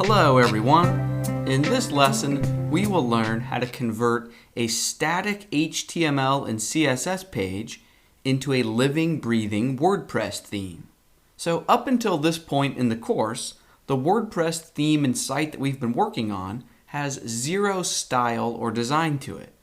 Hello everyone! In this lesson, we will learn how to convert a static HTML and CSS page into a living, breathing WordPress theme. So up until this point in the course, the WordPress theme and site that we've been working on has zero style or design to it.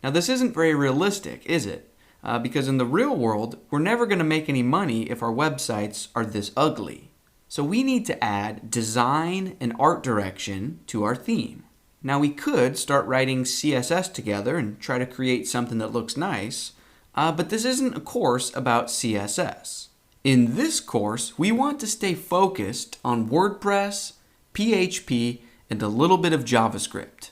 Now this isn't very realistic, is it? Because in the real world, we're never going to make any money if our websites are this ugly. So we need to add design and art direction to our theme. Now we could start writing CSS together and try to create something that looks nice, but this isn't a course about CSS. In this course, we want to stay focused on WordPress, PHP, and a little bit of JavaScript.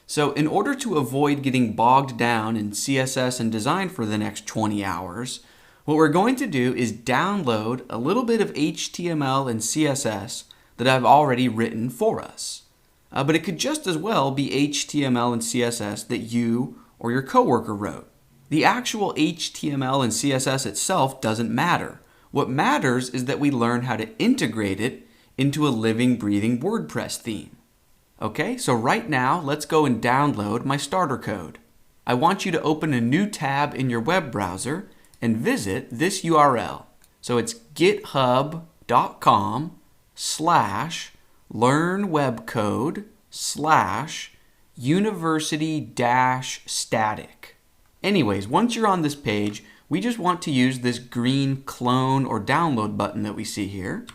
So in order to avoid getting bogged down in CSS and design for the next 20 hours, what we're going to do is download a little bit of HTML and CSS that I've already written for us. But it could just as well be HTML and CSS that you or your coworker wrote. The actual HTML and CSS itself doesn't matter. What matters is that we learn how to integrate it into a living, breathing WordPress theme. Okay, so right now, let's go and download my starter code. I want you to open a new tab in your web browser and visit this URL. So it's github.com/learnwebcode/university-static. Anyways, once you're on this page, we just want to use this green clone or download button that we see here.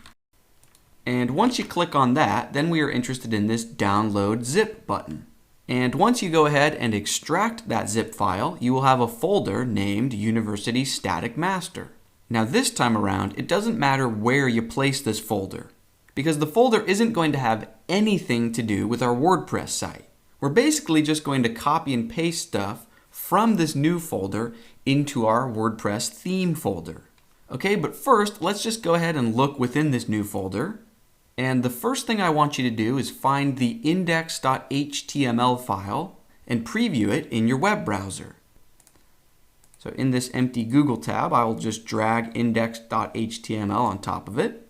And once you click on that, then we are interested in this download zip button. And once you go ahead and extract that zip file, you will have a folder named University Static Master. Now this time around, it doesn't matter where you place this folder, because the folder isn't going to have anything to do with our WordPress site. We're basically just going to copy and paste stuff from this new folder into our WordPress theme folder. Okay, but first, let's just go ahead and look within this new folder. And the first thing I want you to do is find the index.html file and preview it in your web browser. So in this empty Google tab, I will just drag index.html on top of it.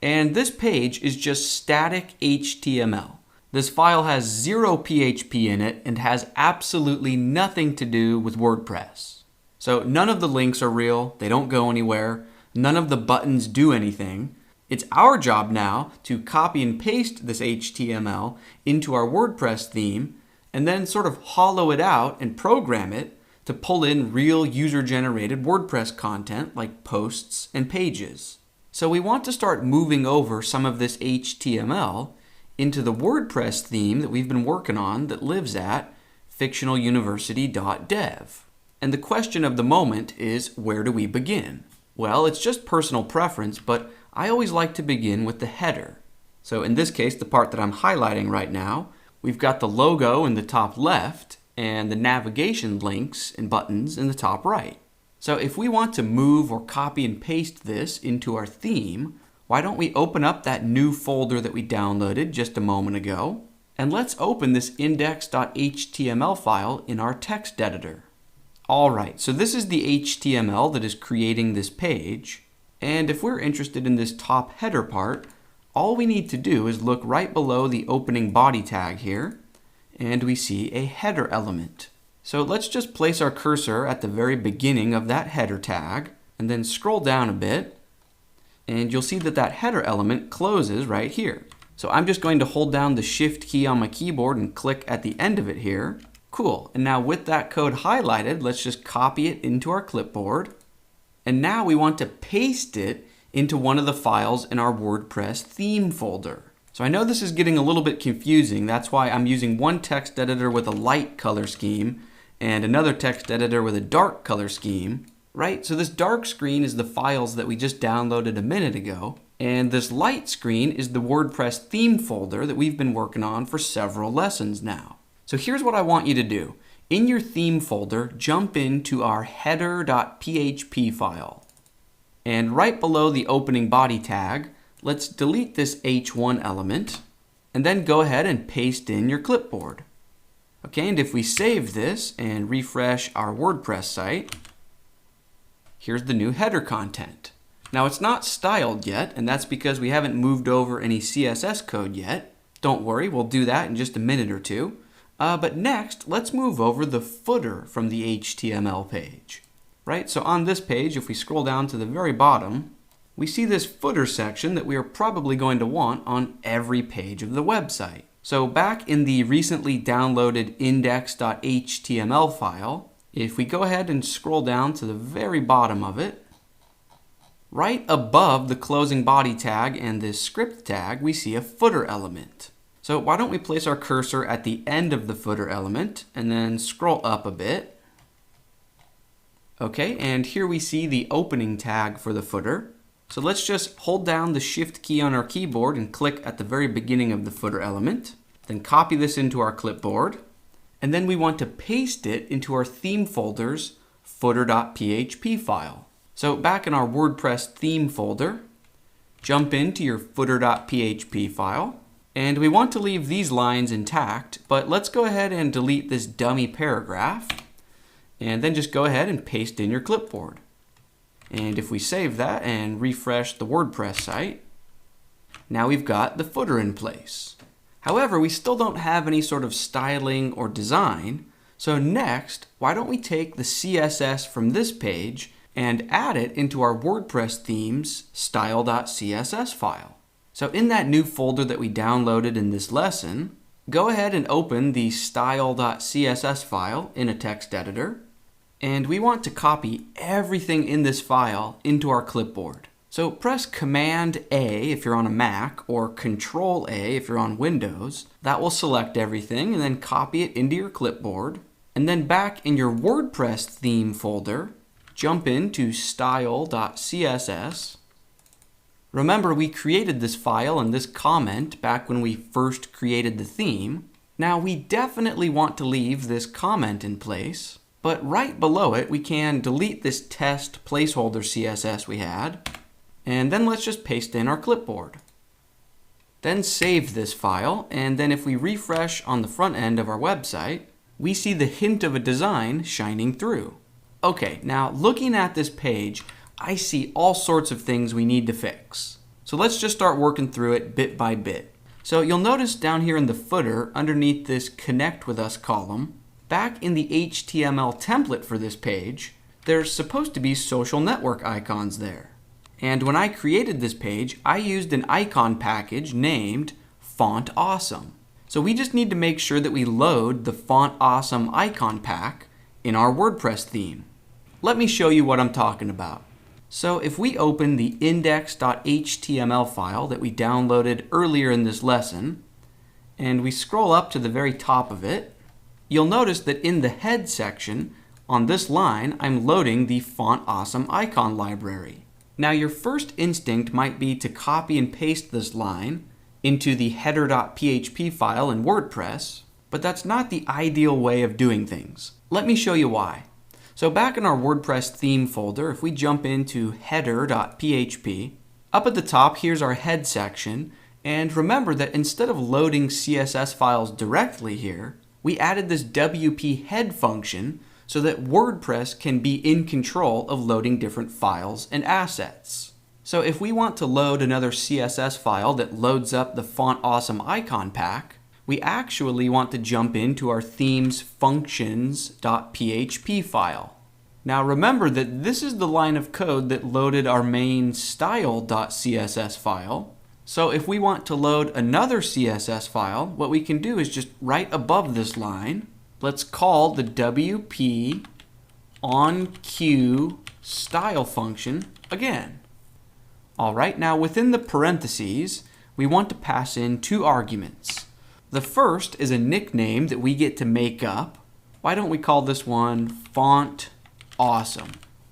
And this page is just static HTML. This file has zero PHP in it and has absolutely nothing to do with WordPress. So none of the links are real, they don't go anywhere, none of the buttons do anything. It's our job now to copy and paste this HTML into our WordPress theme and then sort of hollow it out and program it to pull in real user-generated WordPress content like posts and pages. So we want to start moving over some of this HTML into the WordPress theme that we've been working on that lives at fictionaluniversity.dev. And the question of the moment is, where do we begin? Well, it's just personal preference, but I always like to begin with the header. So in this case, the part that I'm highlighting right now, we've got the logo in the top left and the navigation links and buttons in the top right. So if we want to move or copy and paste this into our theme, why don't we open up that new folder that we downloaded just a moment ago, and let's open this index.html file in our text editor. Alright, so this is the HTML that is creating this page. And if we're interested in this top header part, all we need to do is look right below the opening body tag here, and we see a header element. So let's just place our cursor at the very beginning of that header tag, and then scroll down a bit, and you'll see that that header element closes right here. So I'm just going to hold down the Shift key on my keyboard and click at the end of it here. Cool, and now with that code highlighted, let's just copy it into our clipboard. And now we want to paste it into one of the files in our WordPress theme folder. So I know this is getting a little bit confusing. That's why I'm using one text editor with a light color scheme and another text editor with a dark color scheme, right? So this dark screen is the files that we just downloaded a minute ago. And this light screen is the WordPress theme folder that we've been working on for several lessons now. So here's what I want you to do. In your theme folder, jump into our header.php file. And right below the opening body tag, let's delete this h1 element and then go ahead and paste in your clipboard. Okay, and if we save this and refresh our WordPress site, here's the new header content. Now it's not styled yet, and that's because we haven't moved over any CSS code yet. Don't worry, we'll do that in just a minute or two. But next, let's move over the footer from the HTML page. Right, so on this page, if we scroll down to the very bottom, we see this footer section that we are probably going to want on every page of the website. So back in the recently downloaded index.html file, if we go ahead and scroll down to the very bottom of it, right above the closing body tag and this script tag, we see a footer element. So why don't we place our cursor at the end of the footer element and then scroll up a bit. Okay, and here we see the opening tag for the footer. So let's just hold down the Shift key on our keyboard and click at the very beginning of the footer element. Then copy this into our clipboard. And then we want to paste it into our theme folder's footer.php file. So back in our WordPress theme folder, jump into your footer.php file. And we want to leave these lines intact, but let's go ahead and delete this dummy paragraph. And then just go ahead and paste in your clipboard. And if we save that and refresh the WordPress site, now we've got the footer in place. However, we still don't have any sort of styling or design. So next, why don't we take the CSS from this page and add it into our WordPress theme's style.css file. So in that new folder that we downloaded in this lesson, go ahead and open the style.css file in a text editor. And we want to copy everything in this file into our clipboard. So press Command A if you're on a Mac or Control A if you're on Windows. That will select everything and then copy it into your clipboard. And then back in your WordPress theme folder, jump into style.css. Remember, we created this file and this comment back when we first created the theme. Now we definitely want to leave this comment in place. But right below it, we can delete this test placeholder CSS we had, and then let's just paste in our clipboard. Then save this file, and then if we refresh on the front end of our website, we see the hint of a design shining through. Okay, now looking at this page, I see all sorts of things we need to fix. So let's just start working through it bit by bit. So you'll notice down here in the footer, underneath this Connect With Us column, back in the HTML template for this page, there's supposed to be social network icons there. And when I created this page, I used an icon package named Font Awesome. So we just need to make sure that we load the Font Awesome icon pack in our WordPress theme. Let me show you what I'm talking about. So if we open the index.html file that we downloaded earlier in this lesson, and we scroll up to the very top of it, you'll notice that in the head section, on this line, I'm loading the Font Awesome icon library. Now your first instinct might be to copy and paste this line into the header.php file in WordPress, but that's not the ideal way of doing things. Let me show you why. So back in our WordPress theme folder, if we jump into header.php, up at the top, here's our head section, and remember that instead of loading CSS files directly here, we added this WP head function so that WordPress can be in control of loading different files and assets. So if we want to load another CSS file that loads up the Font Awesome icon pack, we actually want to jump into our theme's functions.php file. Now remember that this is the line of code that loaded our main style.css file. So if we want to load another CSS file, what we can do is just right above this line, let's call the WP onQ style function again. All right, now within the parentheses, we want to pass in two arguments. The first is a nickname that we get to make up. Why don't we call this one Font Awesome?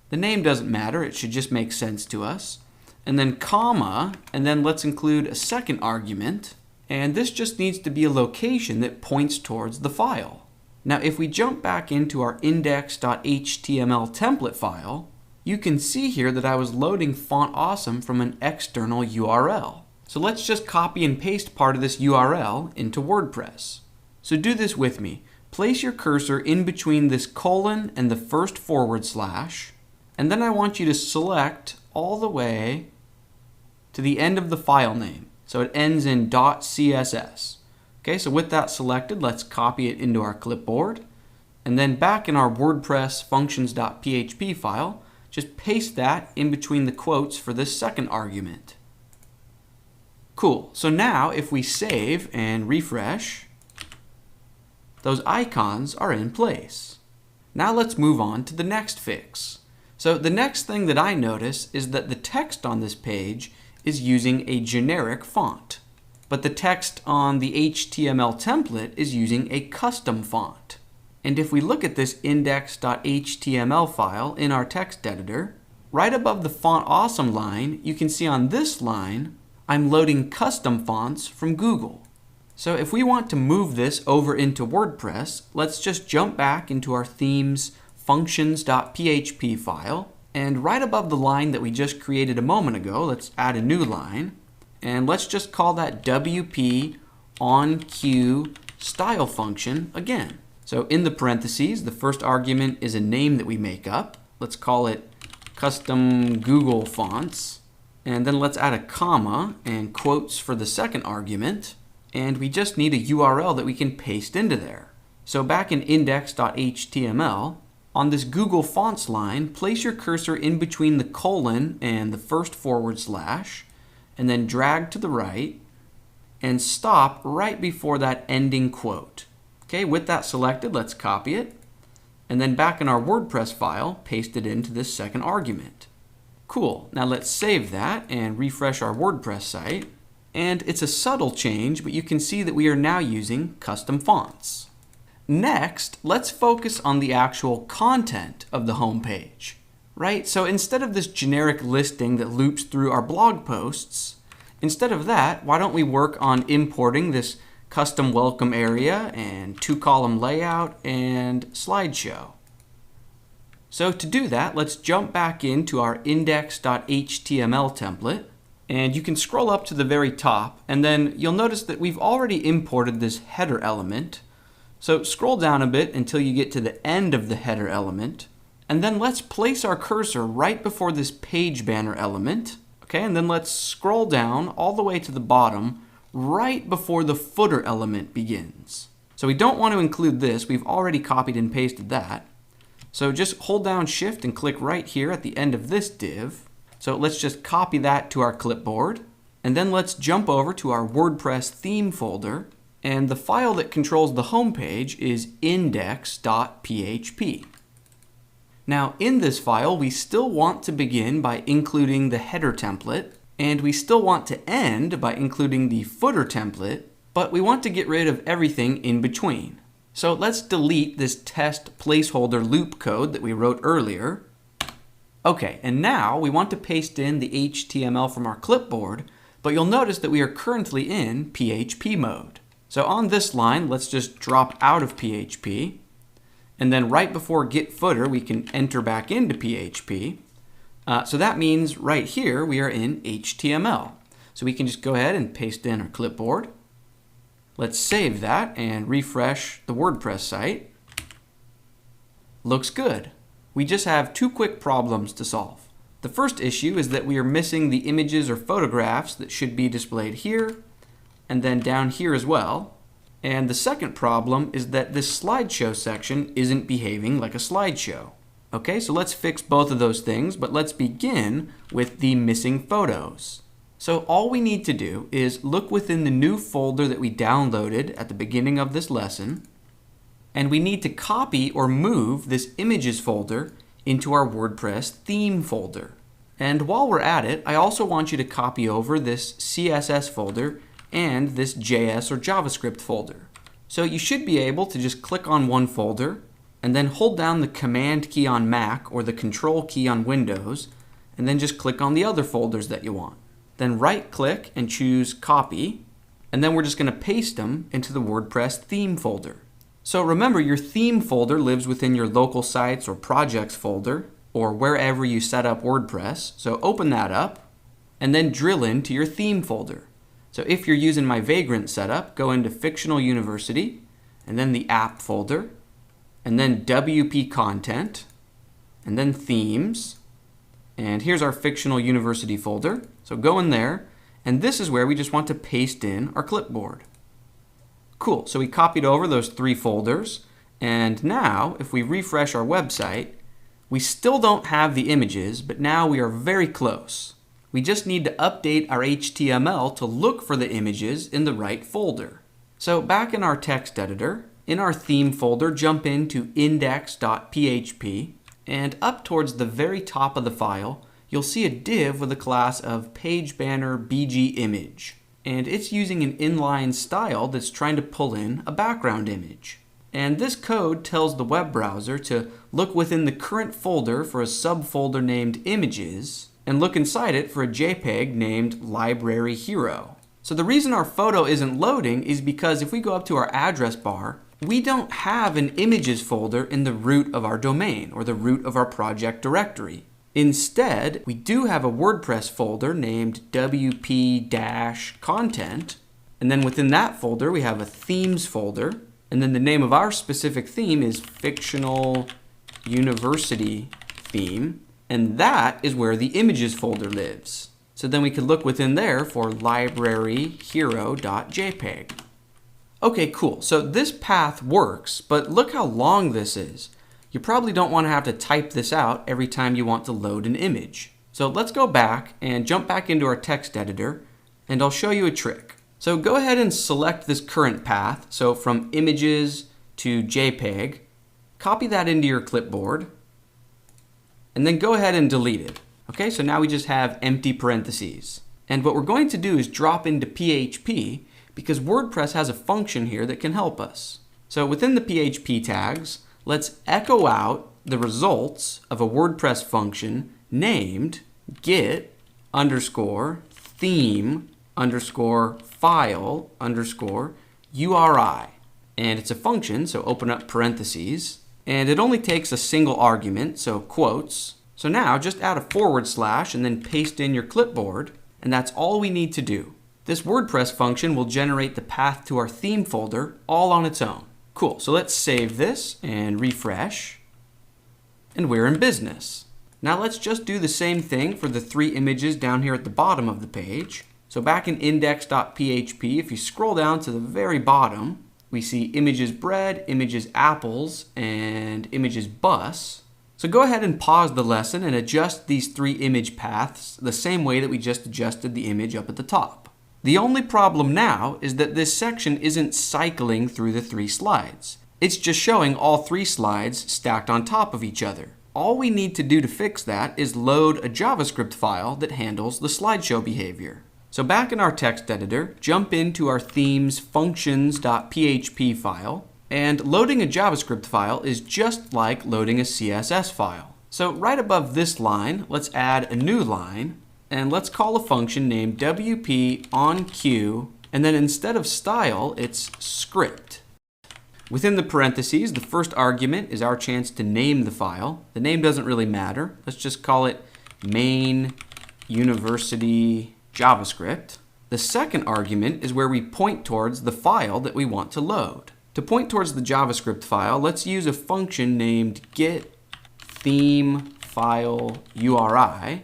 The name doesn't matter, it should just make sense to us. And then comma, and then let's include a second argument, and this just needs to be a location that points towards the file. Now if we jump back into our index.html template file, you can see here that I was loading Font Awesome from an external URL. So let's just copy and paste part of this URL into WordPress. So do this with me. Place your cursor in between this colon and the first forward slash, and then I want you to select all the way to the end of the file name. So it ends in .css. Okay, so with that selected, let's copy it into our clipboard. And then back in our WordPress functions.php file, just paste that in between the quotes for this second argument. Cool. So now if we save and refresh, those icons are in place. Now let's move on to the next fix. So the next thing that I notice is that the text on this page is using a generic font, but the text on the HTML template is using a custom font. And if we look at this index.html file in our text editor, right above the Font Awesome line, you can see on this line, I'm loading custom fonts from Google. So if we want to move this over into WordPress, let's just jump back into our themes functions.php file, and right above the line that we just created a moment ago, let's add a new line, and let's just call that WP onQ style function again. So in the parentheses, the first argument is a name that we make up. Let's call it custom Google fonts. And then let's add a comma and quotes for the second argument. And we just need a URL that we can paste into there. So back in index.html, on this Google Fonts line, place your cursor in between the colon and the first forward slash, and then drag to the right, and stop right before that ending quote. Okay, with that selected, let's copy it. And then back in our WordPress file, paste it into this second argument. Cool. Now let's save that and refresh our WordPress site. And it's a subtle change, but you can see that we are now using custom fonts. Next, let's focus on the actual content of the home page, right? So instead of this generic listing that loops through our blog posts, instead of that, why don't we work on importing this custom welcome area and two-column layout and slideshow. So to do that, let's jump back into our index.html template, and you can scroll up to the very top, and then you'll notice that we've already imported this header element. So scroll down a bit until you get to the end of the header element, and then let's place our cursor right before this page banner element, okay, and then let's scroll down all the way to the bottom right before the footer element begins. So we don't want to include this, we've already copied and pasted that. So just hold down Shift and click right here at the end of this div. So let's just copy that to our clipboard, and then let's jump over to our WordPress theme folder, and the file that controls the home page is index.php. Now in this file, we still want to begin by including the header template, and we still want to end by including the footer template, but we want to get rid of everything in between. So let's delete this test placeholder loop code that we wrote earlier. Okay, and now we want to paste in the HTML from our clipboard, but you'll notice that we are currently in PHP mode. So on this line, let's just drop out of PHP, and then right before get footer, we can enter back into PHP. So that means right here, we are in HTML. So we can just go ahead and paste in our clipboard. Let's save that and refresh the WordPress site. Looks good. We just have two quick problems to solve. The first issue is that we are missing the images or photographs that should be displayed here, and then down here as well. And the second problem is that this slideshow section isn't behaving like a slideshow. Okay, so let's fix both of those things, but let's begin with the missing photos. So all we need to do is look within the new folder that we downloaded at the beginning of this lesson, and we need to copy or move this images folder into our WordPress theme folder. And while we're at it, I also want you to copy over this CSS folder and this JS or JavaScript folder. So you should be able to just click on one folder and then hold down the Command key on Mac or the Control key on Windows, and then just click on the other folders that you want. Then right-click and choose Copy, and then we're just going to paste them into the WordPress theme folder. So remember, your theme folder lives within your local sites or projects folder, or wherever you set up WordPress. So open that up, and then drill into your theme folder. So if you're using my Vagrant setup, go into Fictional University, and then the App folder, and then WP Content, and then Themes. And here's our Fictional University folder. So go in there, and this is where we just want to paste in our clipboard. Cool, so we copied over those 3 folders, and now if we refresh our website, we still don't have the images, but now we are very close. We just need to update our HTML to look for the images in the right folder. So back in our text editor, in our theme folder, jump into index.php, and up towards the very top of the file, you'll see a div with a class of page banner bg image. And it's using an inline style that's trying to pull in a background image. And this code tells the web browser to look within the current folder for a subfolder named images, and look inside it for a JPEG named library hero. So the reason our photo isn't loading is because if we go up to our address bar, we don't have an images folder in the root of our domain or the root of our project directory. Instead, we do have a WordPress folder named wp-content, and then within that folder we have a themes folder, and then the name of our specific theme is fictional university theme, and that is where the images folder lives. So then we could look within there for libraryhero.jpg. Okay, cool. So this path works, but look how long this is. You probably don't want to have to type this out every time you want to load an image. So let's go back and jump back into our text editor, and I'll show you a trick. So go ahead and select this current path. So from images to JPEG, copy that into your clipboard, and then go ahead and delete it. Okay, so now we just have empty parentheses. And what we're going to do is drop into PHP because WordPress has a function here that can help us. So within the PHP tags, let's echo out the results of a WordPress function named get underscore theme underscore file underscore URI. And it's a function, so open up parentheses. And it only takes a single argument, so quotes. So now just add a / and then paste in your clipboard, and that's all we need to do. This WordPress function will generate the path to our theme folder all on its own. Cool, so let's save this and refresh, and we're in business. Now let's just do the same thing for the 3 images down here at the bottom of the page. So back in index.php, if you scroll down to the very bottom, we see images bread, images apples, and images bus. So go ahead and pause the lesson and adjust these 3 image paths the same way that we just adjusted the image up at the top. The only problem now is that this section isn't cycling through the 3 slides. It's just showing all 3 slides stacked on top of each other. All we need to do to fix that is load a JavaScript file that handles the slideshow behavior. So back in our text editor, jump into our themes functions.php file, and loading a JavaScript file is just like loading a CSS file. So right above this line, let's add a new line, and let's call a function named wp-onQ, and then instead of style, it's script. Within the parentheses, the first argument is our chance to name the file. The name doesn't really matter. Let's just call it main university JavaScript. The second argument is where we point towards the file that we want to load. To point towards the JavaScript file, let's use a function named getThemeFileURI,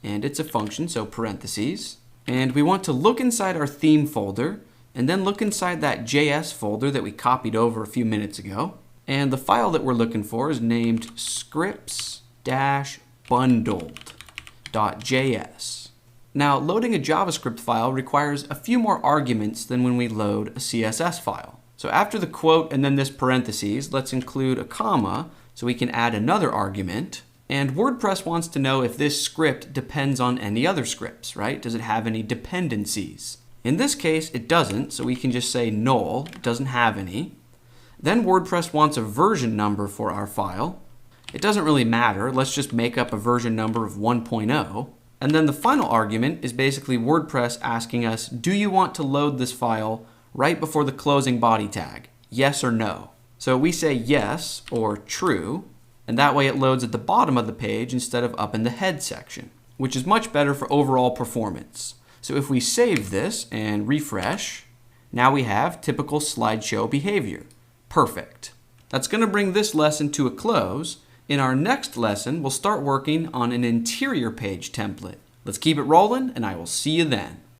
and it's a function, so parentheses. And we want to look inside our theme folder, and then look inside that JS folder that we copied over a few minutes ago. And the file that we're looking for is named scripts-bundled.js. Now, loading a JavaScript file requires a few more arguments than when we load a CSS file. So after the quote and then this parentheses, let's include a comma so we can add another argument. And WordPress wants to know if this script depends on any other scripts, right? Does it have any dependencies? In this case, it doesn't, so we can just say null, it doesn't have any. Then WordPress wants a version number for our file. It doesn't really matter, let's just make up a version number of 1.0. And then the final argument is basically WordPress asking us, do you want to load this file right before the closing body tag? Yes or no? So we say yes or true, and that way it loads at the bottom of the page instead of up in the head section, which is much better for overall performance. So if we save this and refresh, now we have typical slideshow behavior. Perfect. That's going to bring this lesson to a close. In our next lesson, we'll start working on an interior page template. Let's keep it rolling, and I will see you then.